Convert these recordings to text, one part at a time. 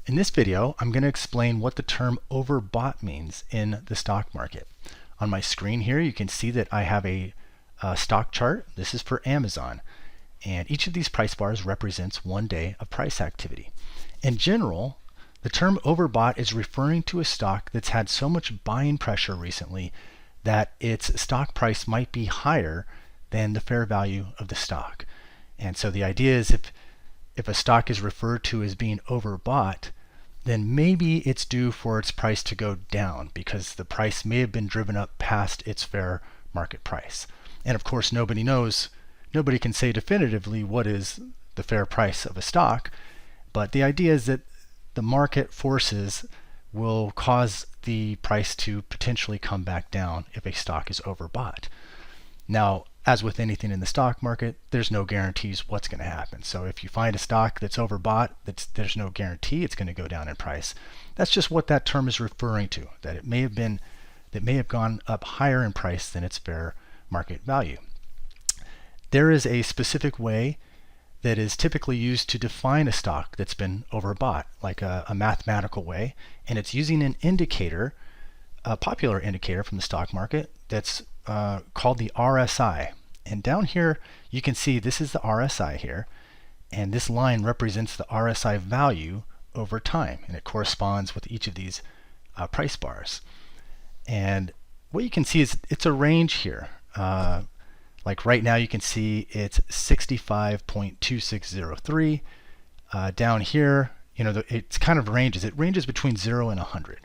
In this video, I'm going to explain what the term overbought means in the stock market. On my screen here, you can see that I have a stock chart. This is for Amazon. And each of these price bars represents one day of price activity. In general, the term overbought is referring to a stock that's had so much buying pressure recently that its stock price might be higher than the fair value of the stock. And so the idea is if a stock is referred to as being overbought, then maybe it's due for its price to go down because the price may have been driven up past its fair market price. And of course, nobody can say definitively what is the fair price of a stock, but the idea is that the market forces will cause the price to potentially come back down if a stock is overbought. Now, as with anything in the stock market, there's no guarantees what's going to happen. So if you find a stock that's overbought, there's no guarantee it's going to go down in price. That's just what that term is referring to, that it may have gone up higher in price than its fair market value. There is a specific way that is typically used to define a stock that's been overbought, like a mathematical way, and it's using an indicator, a popular indicator from the stock market that's called the RSI. And down here you can see this is the RSI here, and this line represents the RSI value over time, and it corresponds with each of these price bars. And what you can see is it's a range here. Like right now you can see it's 65.2603. Down here, it's kind of ranges. It ranges between 0 and 100.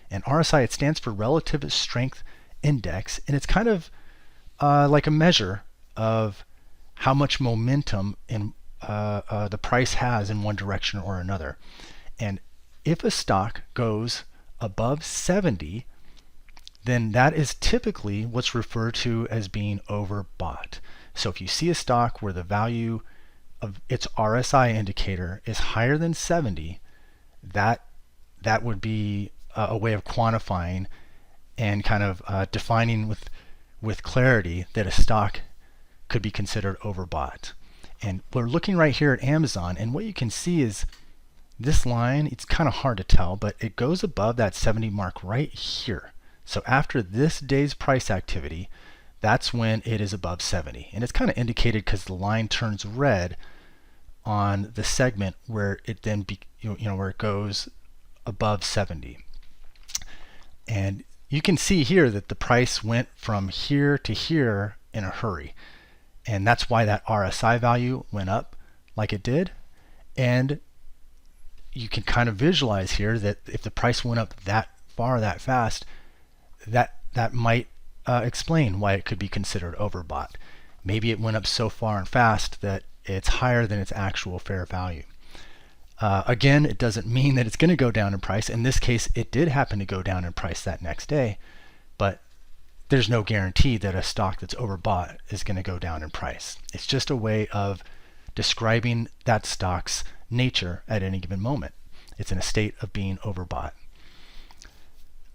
And RSI, it stands for Relative Strength Index, and it's kind of like a measure of how much momentum the price has in one direction or another. And if a stock goes above 70, then that is typically what's referred to as being overbought. So if you see a stock where the value of its RSI indicator is higher than 70, that would be a way of quantifying and kind of defining with clarity that a stock could be considered overbought. And we're looking right here at Amazon, and what you can see is this line, it's kind of hard to tell, but it goes above that 70 mark right here. So after this day's price activity, that's when it is above 70. And it's kind of indicated because the line turns red on the segment where it then where it goes above 70. And you can see here that the price went from here to here in a hurry. And that's why that RSI value went up like it did. And you can kind of visualize here that if the price went up that far, that fast, that might explain why it could be considered overbought. Maybe it went up so far and fast that it's higher than its actual fair value. Again, it doesn't mean that it's going to go down in price. In this case, it did happen to go down in price that next day, but there's no guarantee that a stock that's overbought is going to go down in price. It's just a way of describing that stock's nature at any given moment. It's in a state of being overbought.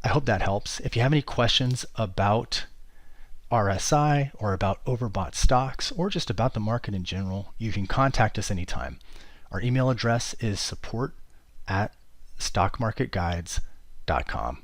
I hope that helps. If you have any questions about RSI or about overbought stocks or just about the market in general, you can contact us anytime. Our email address is support@stockmarketguides.com.